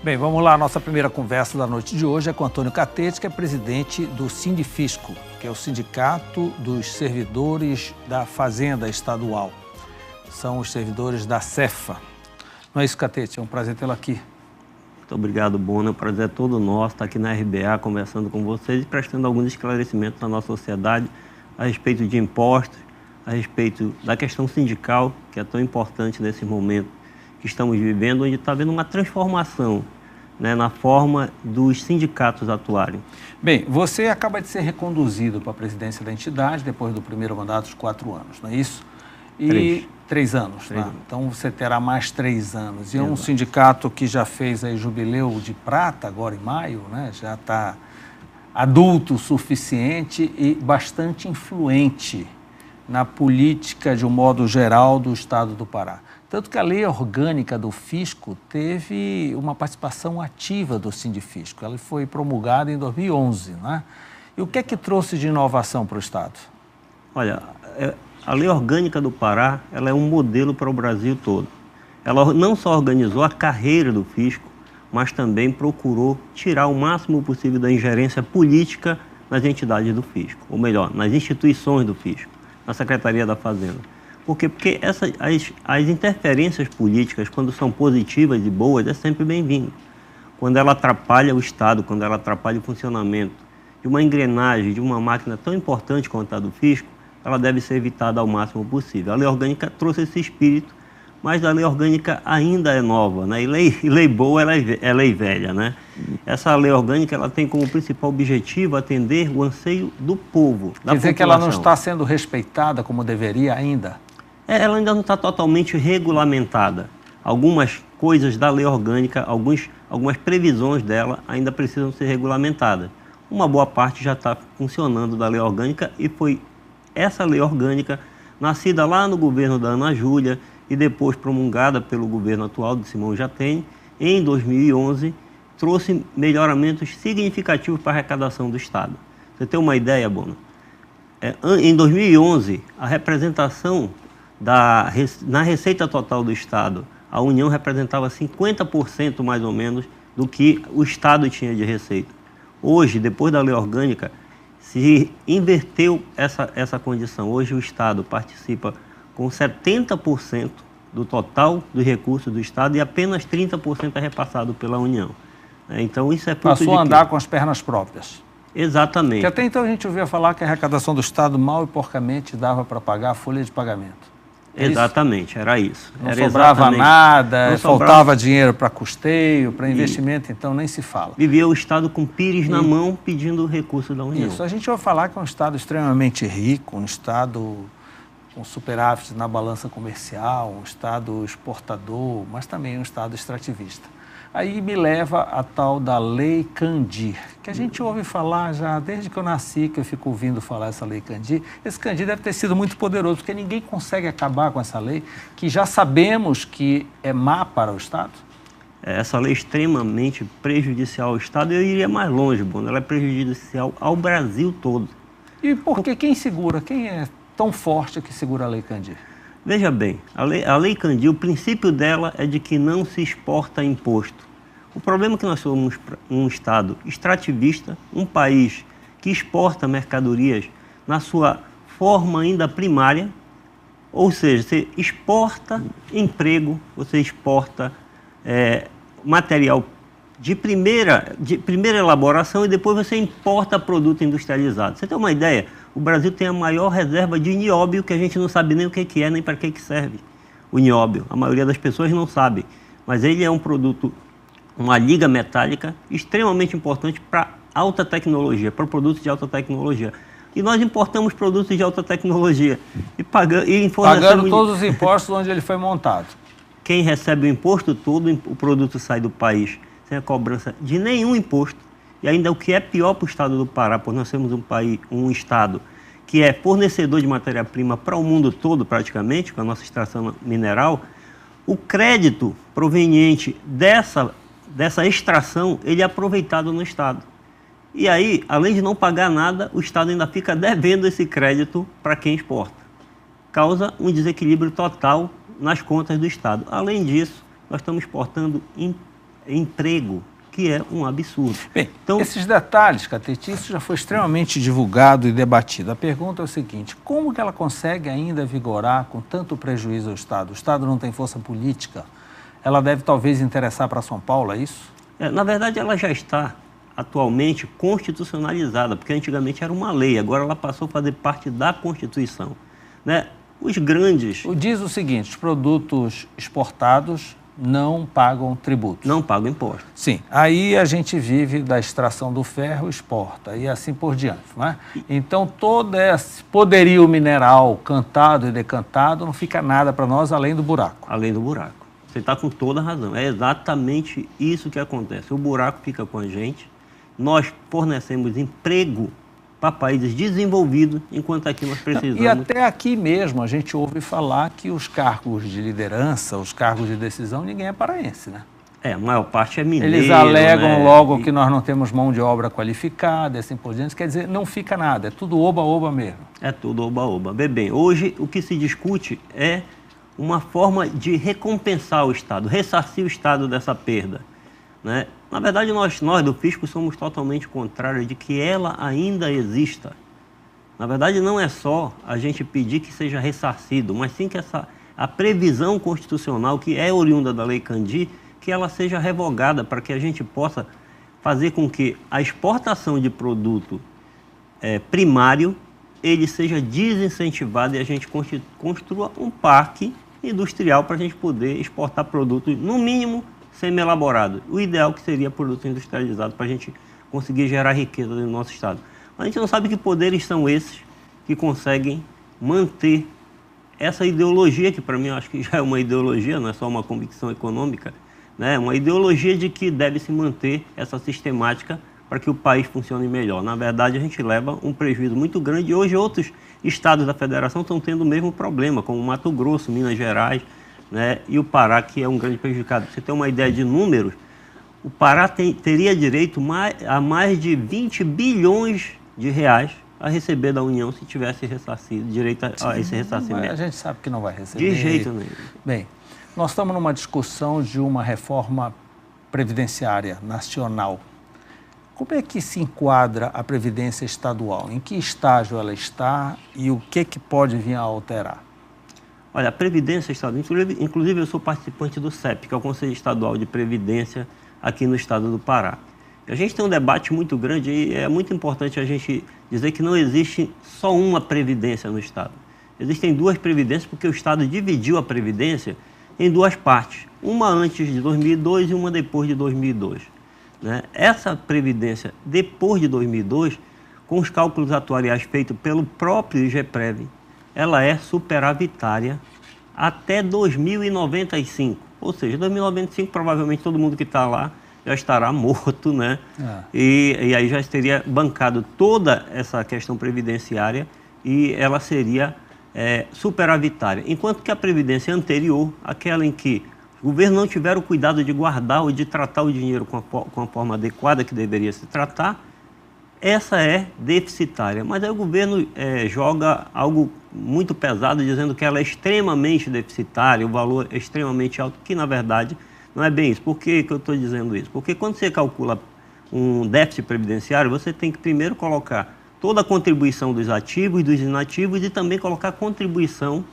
Bem, vamos lá. A nossa primeira conversa da noite de hoje é com Antônio Catete, que é presidente do Sindifisco, que é o Sindicato dos Servidores da Fazenda Estadual. São os servidores da Cefa. Não é isso, Catete? É um prazer tê-lo aqui. Muito obrigado, Bona. O prazer é todo nosso estar aqui na RBA conversando com vocês e prestando alguns esclarecimentos à nossa sociedade a respeito de impostos, a respeito da questão sindical, que é tão importante nesse momento que estamos vivendo, onde está havendo uma transformação, né, na forma dos sindicatos atuarem. Bem, você acaba de ser reconduzido para a presidência da entidade depois do primeiro mandato de 4 anos, não é isso? E 3 anos, né? Então você terá mais 3 anos. E é um sindicato que já fez aí jubileu de prata agora em maio, né? Já está adulto o suficiente e bastante influente na política de um modo geral do estado do Pará. Tanto que a lei orgânica do fisco teve uma participação ativa do Sindifisco. Ela foi promulgada em 2011, né? E o que é que trouxe de inovação para o estado? Olha, a lei orgânica do Pará, ela é um modelo para o Brasil todo. Ela não só organizou a carreira do fisco, mas também procurou tirar o máximo possível da ingerência política nas entidades do fisco, ou melhor, nas instituições do fisco, na Secretaria da Fazenda. Por quê? Porque as interferências políticas, quando são positivas e boas, é sempre bem-vindo. Quando ela atrapalha o Estado, quando ela atrapalha o funcionamento de uma engrenagem, de uma máquina tão importante quanto a do fisco, ela deve ser evitada ao máximo possível. A lei orgânica trouxe esse espírito, mas a lei orgânica ainda é nova, né? E lei boa é lei velha, né? Essa lei orgânica, ela tem como principal objetivo atender o anseio do povo, da população. Quer dizer que ela não está sendo respeitada como deveria ainda? Ela ainda não está totalmente regulamentada. Algumas coisas da lei orgânica, algumas previsões dela ainda precisam ser regulamentadas. Uma boa parte já está funcionando da lei orgânica e foi essa lei orgânica, nascida lá no governo da Ana Júlia e depois promulgada pelo governo atual de Simão Jatene, em 2011, trouxe melhoramentos significativos para a arrecadação do Estado. Você tem uma ideia, Bona? Em 2011, a representação na receita total do Estado, a União representava 50% mais ou menos do que o Estado tinha de receita. Hoje, depois da lei orgânica, se inverteu essa condição. Hoje o Estado participa com 70% do total dos recursos do Estado e apenas 30% é repassado pela União. Então isso é fruto Passou a andar com as pernas próprias. Exatamente. Porque até então a gente ouvia falar que a arrecadação do Estado mal e porcamente dava para pagar a folha de pagamento. Exatamente, era isso. Não sobrava nada, faltava dinheiro para custeio, para investimento, então nem se fala. Vivia o Estado com pires na mão pedindo recurso da União. Isso, a gente ouve falar que é um Estado extremamente rico, um Estado com superávit na balança comercial, um Estado exportador, mas também um Estado extrativista. Aí me leva a tal da Lei Candir, que a gente ouve falar já desde que eu nasci, que eu fico ouvindo falar essa Lei Candir. Esse Candir deve ter sido muito poderoso, porque ninguém consegue acabar com essa lei, que já sabemos que é má para o Estado. Essa lei é extremamente prejudicial ao Estado, e eu iria mais longe, Bona, ela é prejudicial ao Brasil todo. E por que quem segura? Quem é tão forte que segura a Lei Candir? Veja bem, a lei Candir, o princípio dela é de que não se exporta imposto. O problema é que nós somos um Estado extrativista, um país que exporta mercadorias na sua forma ainda primária, ou seja, você exporta emprego, você exporta material de primeira elaboração e depois você importa produto industrializado. Você tem uma ideia? O Brasil tem a maior reserva de nióbio, que a gente não sabe nem o que é, nem para que serve o nióbio. A maioria das pessoas não sabe, mas ele é um produto, uma liga metálica extremamente importante para alta tecnologia, para produtos de alta tecnologia. E nós importamos produtos de alta tecnologia e pagando todos os impostos onde ele foi montado. Quem recebe o imposto todo, o produto sai do país sem a cobrança de nenhum imposto. E ainda o que é pior para o estado do Pará, pois nós temos um estado que é fornecedor de matéria-prima para o mundo todo praticamente, com a nossa extração mineral, o crédito proveniente dessa extração, ele é aproveitado no estado. E aí, além de não pagar nada, o estado ainda fica devendo esse crédito para quem exporta. Causa um desequilíbrio total nas contas do estado. Além disso, nós estamos exportando emprego, que é um absurdo. Bem, então, esses detalhes, Catete, isso já foi extremamente divulgado e debatido. A pergunta é o seguinte: como que ela consegue ainda vigorar com tanto prejuízo ao Estado? O Estado não tem força política? Ela deve talvez interessar para São Paulo, é isso? Na verdade, ela já está atualmente constitucionalizada, porque antigamente era uma lei, agora ela passou a fazer parte da Constituição, né? Os grandes... Diz o seguinte: os produtos exportados não pagam tributos. Não pagam imposto. Sim. Aí a gente vive da extração do ferro, exporta e assim por diante, não é? Então, todo esse poderio mineral cantado e decantado não fica nada para nós além do buraco. Além do buraco. Você está com toda a razão. É exatamente isso que acontece. O buraco fica com a gente, nós fornecemos emprego para países desenvolvidos, enquanto aqui nós precisamos... E até aqui mesmo a gente ouve falar que os cargos de liderança, os cargos de decisão, ninguém é paraense, né? A maior parte é mineiro. Eles alegam, né, logo que nós não temos mão de obra qualificada, assim por diante. Quer dizer, não fica nada, é tudo oba-oba mesmo. É tudo oba-oba. Bem, hoje o que se discute é uma forma de recompensar o Estado, ressarcir o Estado dessa perda, né? Na verdade, nós do fisco somos totalmente contrários de que ela ainda exista. Na verdade, não é só a gente pedir que seja ressarcido, mas sim que a previsão constitucional, que é oriunda da Lei Candir, que ela seja revogada para que a gente possa fazer com que a exportação de produto primário ele seja desincentivado e a gente construa um parque industrial para a gente poder exportar produtos, no mínimo, semi-elaborados. O ideal que seria produto industrializado para a gente conseguir gerar riqueza no nosso Estado. Mas a gente não sabe que poderes são esses que conseguem manter essa ideologia, que para mim eu acho que já é uma ideologia, não é só uma convicção econômica, né? Uma ideologia de que deve se manter essa sistemática para que o país funcione melhor. Na verdade, a gente leva um prejuízo muito grande e hoje outros estados da federação estão tendo o mesmo problema, como Mato Grosso, Minas Gerais, né? E o Pará, que é um grande prejudicado. Pra você ter uma ideia de números, o Pará teria direito a mais de 20 bilhões de reais a receber da União se tivesse ressarcido, direito a esse ressarcimento. A gente sabe que não vai receber. De jeito nenhum. Bem, nós estamos numa discussão de uma reforma previdenciária nacional. Como é que se enquadra a Previdência Estadual? Em que estágio ela está e o que pode vir a alterar? Olha, a Previdência Estadual, inclusive eu sou participante do CEP, que é o Conselho Estadual de Previdência aqui no estado do Pará. A gente tem um debate muito grande e é muito importante a gente dizer que não existe só uma Previdência no estado. Existem duas Previdências porque o estado dividiu a Previdência em duas partes. Uma antes de 2002 e uma depois de 2002. Né? Essa Previdência, depois de 2002, com os cálculos atuariais feitos pelo próprio IGPREV, ela é superavitária até 2095. Ou seja, 2095 provavelmente todo mundo que está lá já estará morto, né? E aí já teria bancado toda essa questão previdenciária e ela seria superavitária. Enquanto que a Previdência anterior, aquela em que o governo não tiver o cuidado de guardar ou de tratar o dinheiro com a forma adequada que deveria se tratar, essa é deficitária. Mas aí o governo joga algo muito pesado, dizendo que ela é extremamente deficitária, o valor é extremamente alto, que na verdade não é bem isso. Por que eu estou dizendo isso? Porque quando você calcula um déficit previdenciário, você tem que primeiro colocar toda a contribuição dos ativos e dos inativos e também colocar a contribuição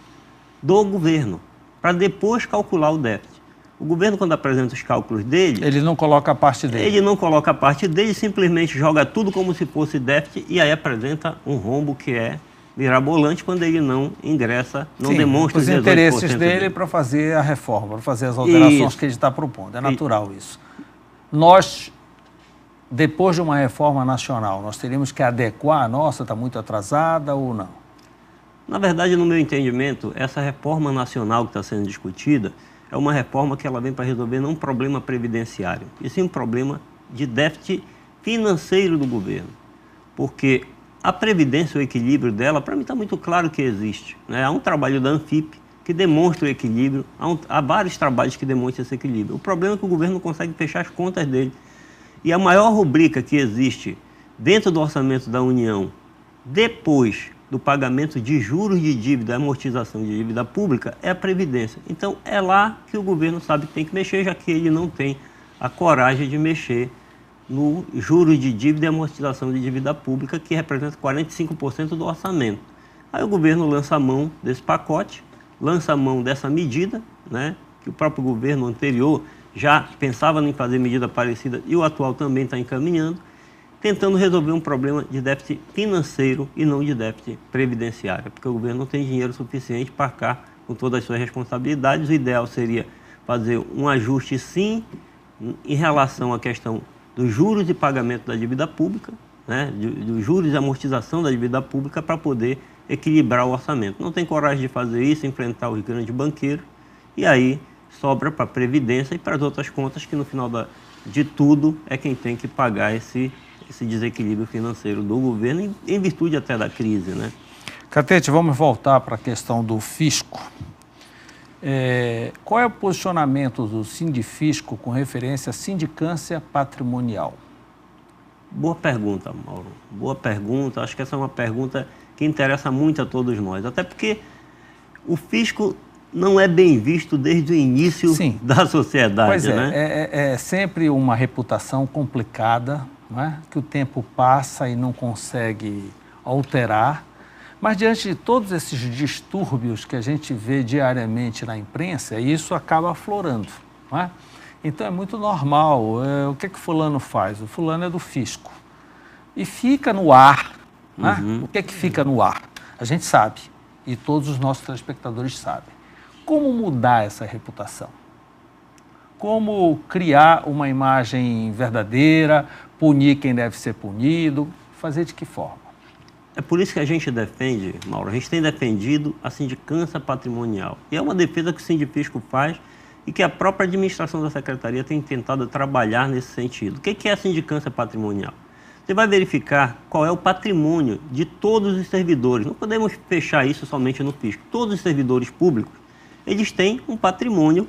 do governo, para depois calcular o déficit. O governo, quando apresenta os cálculos dele... Ele não coloca a parte dele. Ele não coloca a parte dele, simplesmente joga tudo como se fosse déficit e aí apresenta um rombo que é mirabolante quando ele não ingressa, não demonstra os interesses dele para fazer a reforma, para fazer as alterações que ele está propondo. É natural isso. Nós, depois de uma reforma nacional, nós teríamos que adequar a nossa, está muito atrasada ou não? Na verdade, no meu entendimento, essa reforma nacional que está sendo discutida é uma reforma que ela vem para resolver não um problema previdenciário, e sim um problema de déficit financeiro do governo. Porque a previdência, o equilíbrio dela, para mim está muito claro que existe, né? Há um trabalho da Anfip que demonstra o equilíbrio, há vários trabalhos que demonstram esse equilíbrio. O problema é que o governo não consegue fechar as contas dele. E a maior rubrica que existe dentro do orçamento da União, depois do pagamento de juros de dívida, amortização de dívida pública, é a Previdência. Então, é lá que o governo sabe que tem que mexer, já que ele não tem a coragem de mexer no juros de dívida e amortização de dívida pública, que representa 45% do orçamento. Aí o governo lança a mão desse pacote, lança a mão dessa medida, né, que o próprio governo anterior já pensava em fazer medida parecida e o atual também está encaminhando, tentando resolver um problema de déficit financeiro e não de déficit previdenciário, porque o governo não tem dinheiro suficiente para arcar com todas as suas responsabilidades. O ideal seria fazer um ajuste, sim, em relação à questão dos juros de pagamento da dívida pública, né, dos juros de amortização da dívida pública, para poder equilibrar o orçamento. Não tem coragem de fazer isso, enfrentar os grandes banqueiros, e aí sobra para a Previdência e para as outras contas, que no final de tudo é quem tem que pagar esse desequilíbrio financeiro do governo, em virtude até da crise, né? Catete, vamos voltar para a questão do fisco. Qual é o posicionamento do Sindifisco com referência à sindicância patrimonial? Boa pergunta, Mauro. Boa pergunta. Acho que essa é uma pergunta que interessa muito a todos nós. Até porque o fisco não é bem visto desde o início da sociedade. Pois é, né? É sempre uma reputação complicada, não é? Que o tempo passa e não consegue alterar. Mas diante de todos esses distúrbios que a gente vê diariamente na imprensa, isso acaba aflorando, não é? Então é muito normal. O que fulano faz? O fulano é do fisco. E fica no ar. Não é? O que fica no ar? A gente sabe, e todos os nossos telespectadores sabem. Como mudar essa reputação? Como criar uma imagem verdadeira, punir quem deve ser punido, fazer de que forma? É por isso que a gente defende, Mauro, a gente tem defendido a sindicância patrimonial. E é uma defesa que o Sindifisco faz e que a própria administração da Secretaria tem tentado trabalhar nesse sentido. O que é a sindicância patrimonial? Você vai verificar qual é o patrimônio de todos os servidores. Não podemos fechar isso somente no fisco. Todos os servidores públicos, eles têm um patrimônio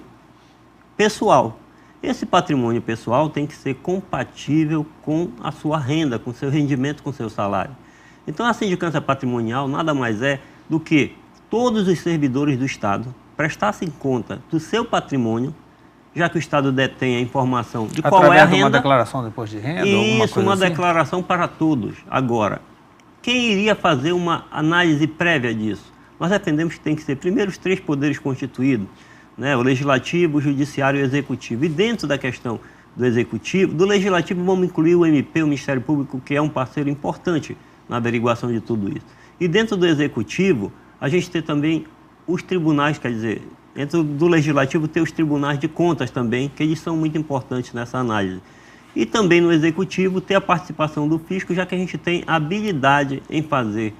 pessoal. Esse patrimônio pessoal tem que ser compatível com a sua renda, com o seu rendimento, com o seu salário. Então, a sindicância patrimonial nada mais é do que todos os servidores do Estado prestassem conta do seu patrimônio, já que o Estado detém a informação de qual é a renda. Através de uma declaração de imposto de renda? Isso, uma declaração para todos. Agora, quem iria fazer uma análise prévia disso? Nós defendemos que tem que ser primeiro os 3 poderes constituídos, né? O Legislativo, o Judiciário e o Executivo. E dentro da questão do Executivo, do Legislativo vamos incluir o MP, o Ministério Público, que é um parceiro importante na averiguação de tudo isso. E dentro do Executivo, a gente tem também os tribunais, quer dizer, dentro do Legislativo tem os tribunais de contas também, que eles são muito importantes nessa análise. E também no Executivo ter a participação do fisco, já que a gente tem habilidade em fazer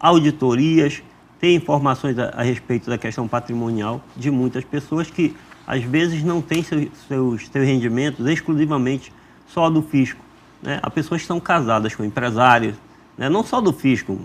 auditorias, ter informações a respeito da questão patrimonial de muitas pessoas que, às vezes, não têm seus rendimentos exclusivamente só do fisco, né? Há pessoas que são casadas com empresários, né? Não só do fisco,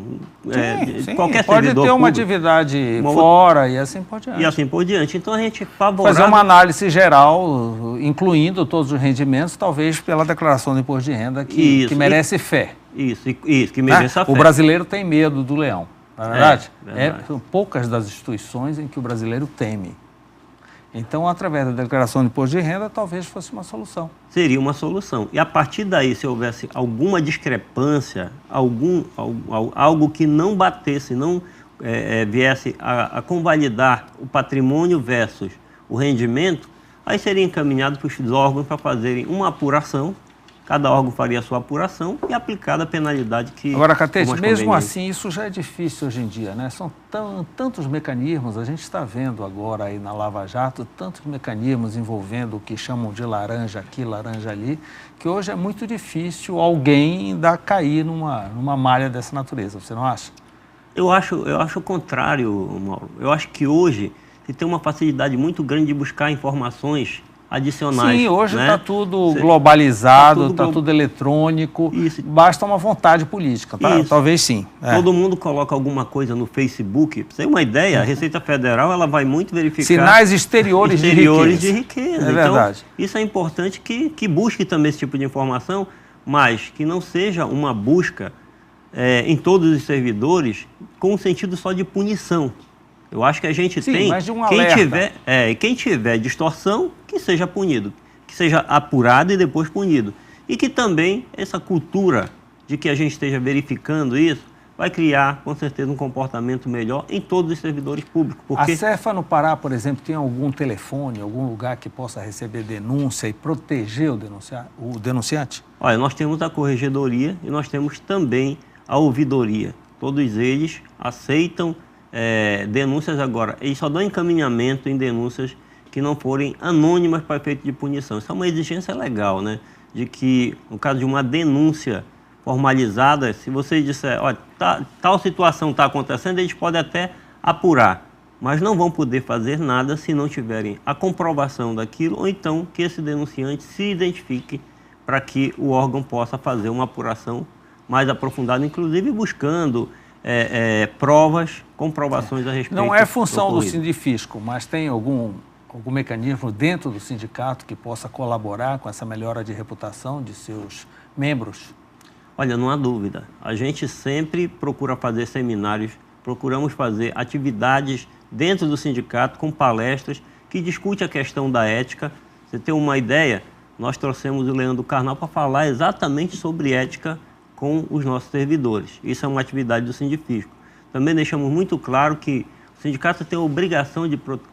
sim, qualquer pode servidor ter uma público, atividade fora e assim por diante. E assim por diante. Então, a gente é favorável... Fazer uma análise geral, incluindo todos os rendimentos, talvez pela declaração de imposto de renda, que merece fé. Isso, que merece a fé. O brasileiro tem medo do leão, não é verdade? Verdade. São poucas das instituições em que o brasileiro teme. Então, através da declaração de imposto de renda, talvez fosse uma solução. Seria uma solução. E a partir daí, se houvesse alguma discrepância, algo que não batesse, não viesse a convalidar o patrimônio versus o rendimento, aí seria encaminhado para os órgãos para fazerem uma apuração. Cada órgão faria a sua apuração e aplicada a penalidade que... Agora, Catete, mesmo assim, isso já é difícil hoje em dia, né? São tantos mecanismos, a gente está vendo agora aí na Lava Jato, tantos mecanismos envolvendo o que chamam de laranja aqui, laranja ali, que hoje é muito difícil alguém ainda cair numa malha dessa natureza, você não acha? Eu acho o contrário, Mauro. Eu acho que hoje se tem uma facilidade muito grande de buscar informações adicionais. Sim, hoje está tudo globalizado, está tudo eletrônico, isso. Basta uma vontade política, tá? Talvez sim. Todo mundo coloca alguma coisa no Facebook. Pra você ter uma ideia, a Receita Federal ela vai muito verificar... Sinais exteriores de riqueza. É verdade. Então, isso é importante que busque também esse tipo de informação, mas que não seja uma busca em todos os servidores com um sentido só de punição. Eu acho que a gente tem... Mas de um alerta. Quem tiver distorção, que seja punido. que seja apurado e depois punido. E que também essa cultura de que a gente esteja verificando isso vai criar, com certeza, um comportamento melhor em todos os servidores públicos. Porque... A Cefa no Pará, por exemplo, tem algum telefone, algum lugar que possa receber denúncia e proteger o denunciante? Olha, nós temos a corregedoria e nós temos também a ouvidoria. Todos eles aceitam denúncias agora. Eles só dão encaminhamento em denúncias que não forem anônimas para efeito de punição. Isso é uma exigência legal, né? De que, no caso de uma denúncia formalizada, se você disser, olha, tal situação está acontecendo, eles podem até apurar, mas não vão poder fazer nada se não tiverem a comprovação daquilo, ou então que esse denunciante se identifique para que o órgão possa fazer uma apuração mais aprofundada, inclusive buscando provas, comprovações a respeito. Não é função do Sindifisco, mas tem algum mecanismo dentro do sindicato que possa colaborar com essa melhora de reputação de seus membros? Olha, não há dúvida. A gente sempre procura fazer seminários, procuramos fazer atividades dentro do sindicato com palestras que discutem a questão da ética. Você tem uma ideia? Nós trouxemos o Leandro Carnal para falar exatamente sobre ética com os nossos servidores. Isso é uma atividade do Sindifisco. Também deixamos muito claro que o sindicato tem a obrigação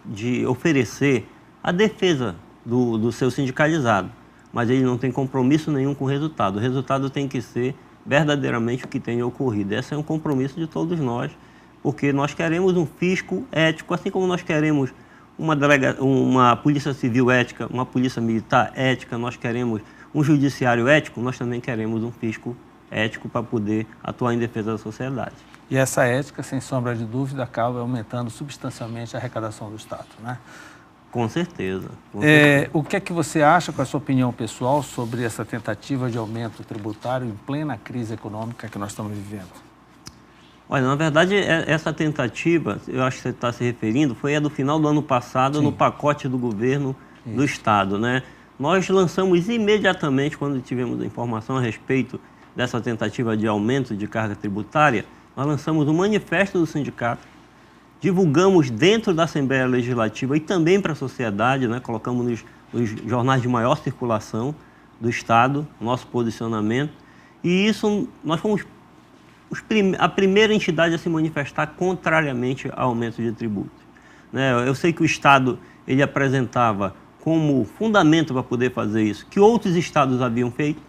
de oferecer a defesa do seu sindicalizado, mas ele não tem compromisso nenhum com o resultado. O resultado tem que ser verdadeiramente o que tem ocorrido. Esse é um compromisso de todos nós, porque nós queremos um fisco ético, assim como nós queremos uma polícia civil ética, uma polícia militar ética, nós queremos um judiciário ético, nós também queremos um fisco ético para poder atuar em defesa da sociedade. E essa ética, sem sombra de dúvida, acaba aumentando substancialmente a arrecadação do Estado, né? Com certeza. O que é que você acha, com a sua opinião pessoal, sobre essa tentativa de aumento tributário em plena crise econômica que nós estamos vivendo? Olha, na verdade, essa tentativa, eu acho que você está se referindo, foi a do final do ano passado, sim, no pacote do governo do Estado, né? Nós lançamos imediatamente, quando tivemos a informação a respeito dessa tentativa de aumento de carga tributária, nós lançamos um manifesto do sindicato, divulgamos dentro da Assembleia Legislativa e também para a sociedade, né? Colocamos nos jornais de maior circulação do Estado, nosso posicionamento, e isso nós fomos a primeira entidade a se manifestar contrariamente ao aumento de tributos, né? Eu sei que o Estado ele apresentava como fundamento para poder fazer isso, que outros estados haviam feito,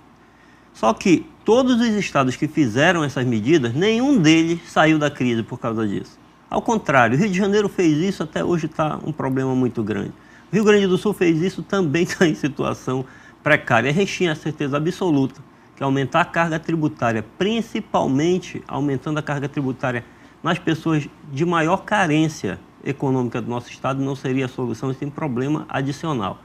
só que todos os estados que fizeram essas medidas, nenhum deles saiu da crise por causa disso. Ao contrário, o Rio de Janeiro fez isso, até hoje está um problema muito grande. O Rio Grande do Sul fez isso, também está em situação precária. A gente tinha a certeza absoluta que aumentar a carga tributária, principalmente aumentando a carga tributária nas pessoas de maior carência econômica do nosso estado, não seria a solução, isso tem problema adicional.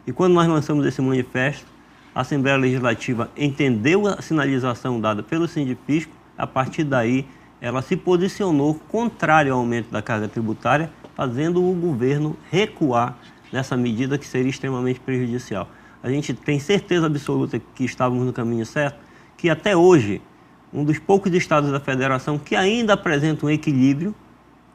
E quando nós lançamos esse manifesto, a Assembleia Legislativa entendeu a sinalização dada pelo Sindifisco, a partir daí ela se posicionou contrário ao aumento da carga tributária, fazendo o governo recuar nessa medida que seria extremamente prejudicial. A gente tem certeza absoluta que estávamos no caminho certo, que até hoje, um dos poucos estados da federação que ainda apresenta um equilíbrio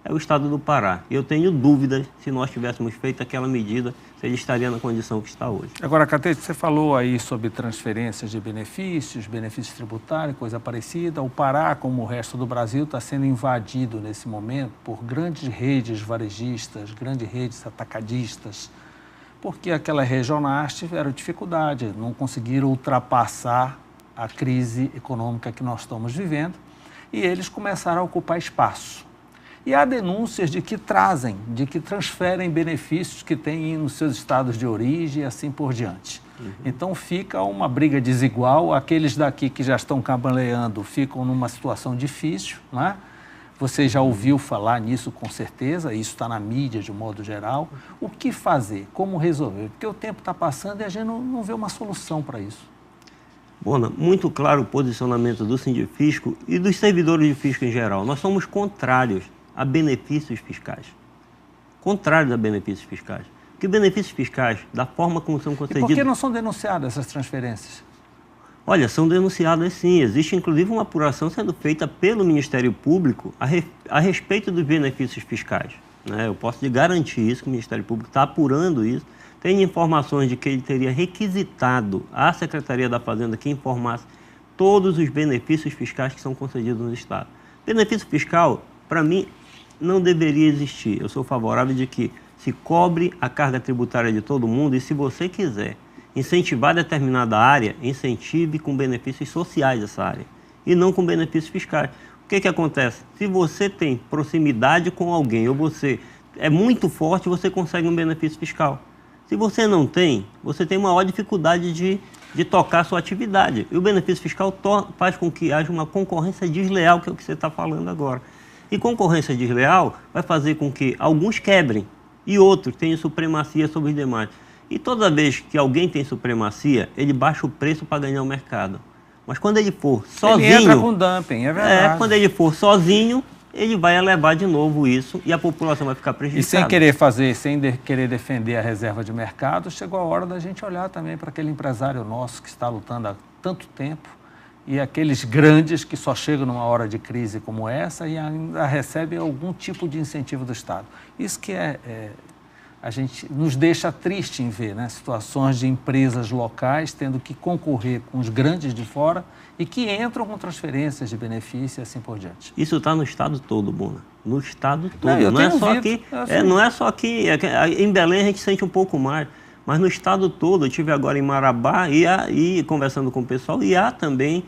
é o estado do Pará. Eu tenho dúvidas se nós tivéssemos feito aquela medida, se ele estaria na condição que está hoje. Agora, Catete, você falou aí sobre transferências de benefícios tributários, coisa parecida. O Pará, como o resto do Brasil, está sendo invadido nesse momento por grandes redes varejistas, grandes redes atacadistas, porque aquelas regionais tiveram dificuldade, não conseguiram ultrapassar a crise econômica que nós estamos vivendo, e eles começaram a ocupar espaço. E há denúncias de que transferem benefícios que têm nos seus estados de origem e assim por diante. Então fica uma briga desigual, aqueles daqui que já estão cambaleando ficam numa situação difícil, né? Você já ouviu falar nisso com certeza, isso está na mídia de um modo geral. O que fazer? Como resolver? Porque o tempo está passando e a gente não vê uma solução para isso. Bona, muito claro o posicionamento do Sindifisco e dos servidores de fisco em geral. Nós somos contrários a benefícios fiscais. Contrários a benefícios fiscais. Porque benefícios fiscais, da forma como são concedidos... E por que não são denunciadas essas transferências? Olha, são denunciadas sim. Existe inclusive uma apuração sendo feita pelo Ministério Público a respeito dos benefícios fiscais, né? Eu posso te garantir isso, que o Ministério Público está apurando isso, Tem informações de que ele teria requisitado à Secretaria da Fazenda que informasse todos os benefícios fiscais que são concedidos no Estado. Benefício fiscal, para mim, não deveria existir. Eu sou favorável de que se cobre a carga tributária de todo mundo e, se você quiser incentivar determinada área, incentive com benefícios sociais essa área e não com benefícios fiscais. O que acontece? Se você tem proximidade com alguém ou você é muito forte, você consegue um benefício fiscal. Se você não tem, você tem maior dificuldade de tocar a sua atividade. E o benefício fiscal faz com que haja uma concorrência desleal, que é o que você está falando agora. E concorrência desleal vai fazer com que alguns quebrem e outros tenham supremacia sobre os demais. E toda vez que alguém tem supremacia, ele baixa o preço para ganhar o mercado. Mas quando ele for sozinho... Ele entra com dumping, é verdade. Quando ele for sozinho, ele vai elevar de novo isso e a população vai ficar prejudicada. E sem querer defender a reserva de mercado, chegou a hora da gente olhar também para aquele empresário nosso que está lutando há tanto tempo e aqueles grandes que só chegam numa hora de crise como essa e ainda recebem algum tipo de incentivo do Estado. Isso que a gente nos deixa triste em ver, né? Situações de empresas locais tendo que concorrer com os grandes de fora e que entram com transferências de benefício e assim por diante. Isso está no estado todo, Bona. No estado todo. Não é só aqui. Não é só aqui. Em Belém a gente sente um pouco mais. Mas no estado todo, eu estive agora em Marabá e conversando com o pessoal, e há também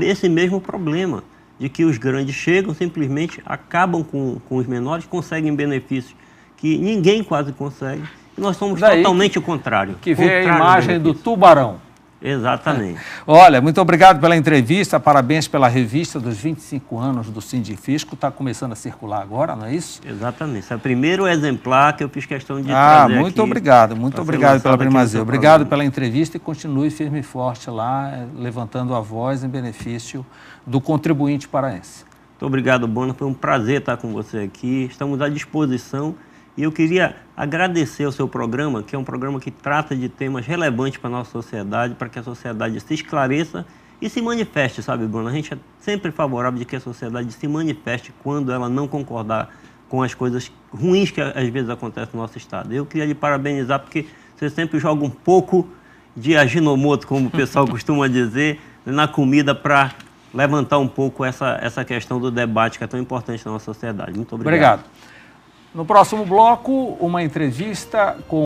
esse mesmo problema de que os grandes chegam, simplesmente acabam com os menores, conseguem benefícios que ninguém quase consegue. E nós somos totalmente o contrário. Que vê a imagem do tubarão. Exatamente. Olha, muito obrigado pela entrevista, parabéns pela revista dos 25 anos do Sindifisco, está começando a circular agora, não é isso? Exatamente, esse é o primeiro exemplar que eu fiz questão de trazer muito aqui. Muito obrigado pela primazia, obrigado pela entrevista e continue firme e forte lá, levantando a voz em benefício do contribuinte paraense. Muito obrigado, Bona, foi um prazer estar com você aqui, estamos à disposição. E eu queria agradecer ao seu programa, que é um programa que trata de temas relevantes para a nossa sociedade, para que a sociedade se esclareça e se manifeste, sabe, Bruno? A gente é sempre favorável de que a sociedade se manifeste quando ela não concordar com as coisas ruins que às vezes acontecem no nosso estado. Eu queria lhe parabenizar porque você sempre joga um pouco de aginomoto, como o pessoal costuma dizer, na comida para levantar um pouco essa questão do debate que é tão importante na nossa sociedade. Muito obrigado. Obrigado. No próximo bloco, uma entrevista com